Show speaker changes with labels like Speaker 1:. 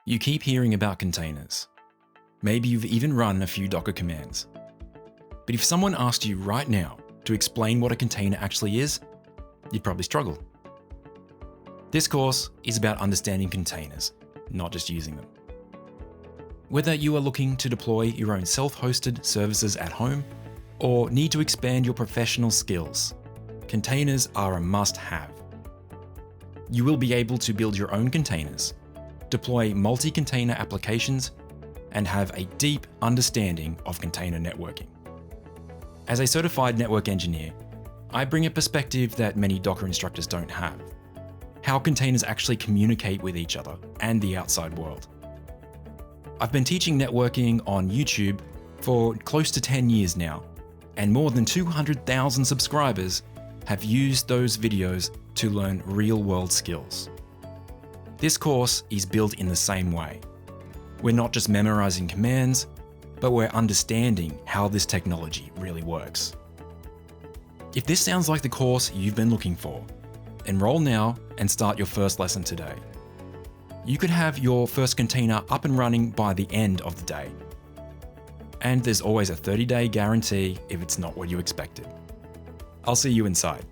Speaker 1: You keep hearing about containers. Maybe you've even run a few Docker commands. But if someone asked you right now to explain what a container actually is, you'd probably struggle. This course is about understanding containers, not just using them. Whether you are looking to deploy your own self-hosted services at home or need to expand your professional skills, containers are a must-have. You will be able to build your own containers, deploy multi-container applications, and have a deep understanding of container networking. As a certified network engineer, I bring a perspective that many Docker instructors don't have: how containers actually communicate with each other and the outside world. I've been teaching networking on YouTube for close to 10 years now, and more than 200,000 subscribers have used those videos to learn real-world skills. This course is built in the same way. We're not just memorizing commands, but we're understanding how this technology really works. If this sounds like the course you've been looking for, enroll now and start your first lesson today. You could have your first container up and running by the end of the day. And there's always a 30-day guarantee if it's not what you expected. I'll see you inside.